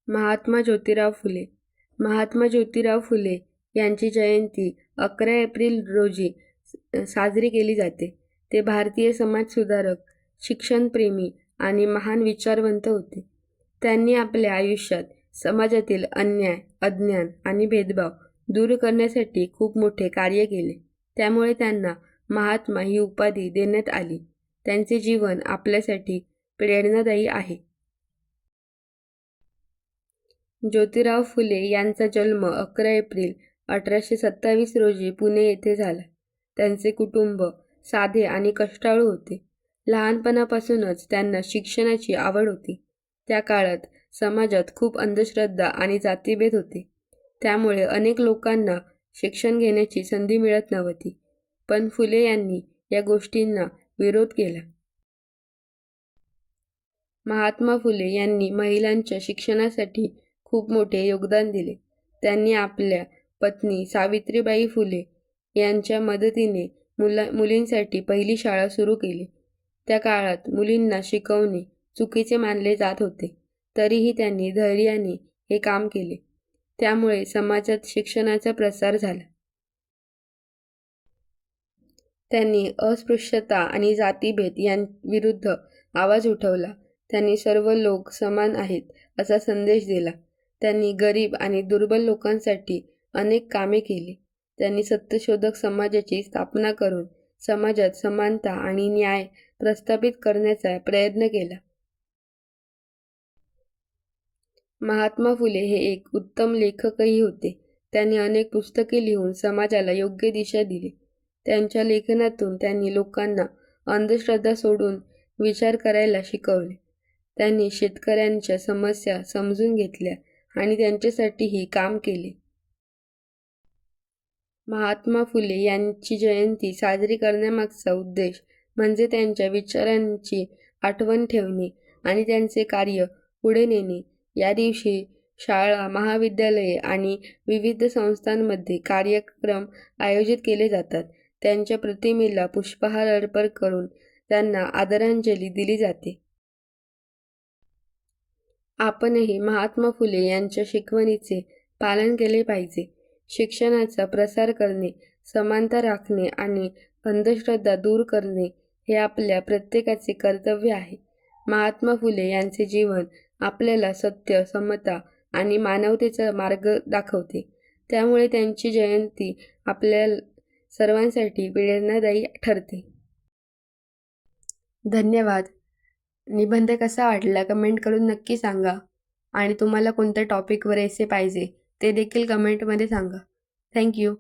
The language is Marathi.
महात्मा ज्योतिराव फुले. महात्मा ज्योतिराव फुले यांची जयंती 11 एप्रिल रोजी साजरी केली जाते. ते भारतीय समाजसुधारक, शिक्षणप्रेमी आणि महान विचारवंत होते. त्यांनी आपल्या आयुष्यात समाजातील अन्याय, अज्ञान आणि भेदभाव दूर करण्यासाठी खूप मोठे कार्य केले. त्यामुळे त्यांना महात्मा ही उपाधी देण्यात आली. त्यांचे जीवन आपल्यासाठी प्रेरणादायी आहे. ज्योतिराव फुले यांचा जन्म 11 एप्रिल 1827 रोजी पुणे येथे झाला. त्यांचे कुटुंब साधे आणि कष्टाळू होते. लहानपणापासूनच त्यांना शिक्षणाची आवड होती. त्या काळात समाजात खूप अंधश्रद्धा आणि जातीभेद होते. त्यामुळे अनेक लोकांना शिक्षण घेण्याची संधी मिळत नव्हती. पण फुले यांनी या गोष्टींना विरोध केला. महात्मा फुले यांनी महिलांच्या शिक्षणासाठी खूप मोठे योगदान दिले. त्यांनी आपल्या पत्नी सावित्रीबाई फुले यांच्या मदतीने मुलींसाठी पहिली शाळा सुरू केली. त्या काळात मुलींना शिकवणे चुकीचे मानले जात होते. तरीही त्यांनी धैर्याने हे काम केले. त्यामुळे समाजात शिक्षणाचा प्रसार झाला. त्यांनी अस्पृश्यता आणि जातीभेद यांविरुद्ध आवाज उठवला. त्यांनी सर्व लोक समान आहेत असा संदेश दिला. त्यांनी गरीब आणि दुर्बल लोकांसाठी अनेक कामे केली. त्यांनी सत्यशोधक समाजाची स्थापना करून समाजात समानता आणि न्याय प्रस्थापित करण्याचा प्रयत्न केला. महात्मा फुले हे एक उत्तम लेखकही होते. त्यांनी अनेक पुस्तके लिहून समाजाला योग्य दिशा दिली. त्यांच्या लेखनातून त्यांनी लोकांना अंधश्रद्धा सोडून विचार करायला शिकवले. त्यांनी शेतकऱ्यांच्या समस्या समजून घेतल्या आणि त्यांच्यासाठीही काम केले. महात्मा फुले यांची जयंती साजरी करण्यामागचा उद्देश म्हणजे त्यांच्या विचारांची आठवण ठेवणे आणि त्यांचे कार्य पुढे नेणे. या दिवशी शाळा, महाविद्यालये आणि विविध संस्थांमध्ये कार्यक्रम आयोजित केले जातात. त्यांच्या प्रतिमेला पुष्पहार अर्पण करून त्यांना आदरांजली दिली जाते. आपणही महात्मा फुले यांच्या शिकवणीचे पालन केले पाहिजे. शिक्षणाचा प्रसार करणे, समानता राखणे आणि अंधश्रद्धा दूर करणे हे आपल्या प्रत्येकाचे कर्तव्य आहे. महात्मा फुले यांचे जीवन आपल्याला सत्य, समता आणि मानवतेचा मार्ग दाखवते. त्यामुळे त्यांची जयंती आपल्या सर्वांसाठी प्रेरणादायी ठरते. धन्यवाद. निबंध कसा वाटला कमेंट करून नक्की सांगा. आणि तुम्हाला कोणत्या टॉपिकवर एसे पाहिजे ते देखील कमेंटमध्ये सांगा. थँक्यू.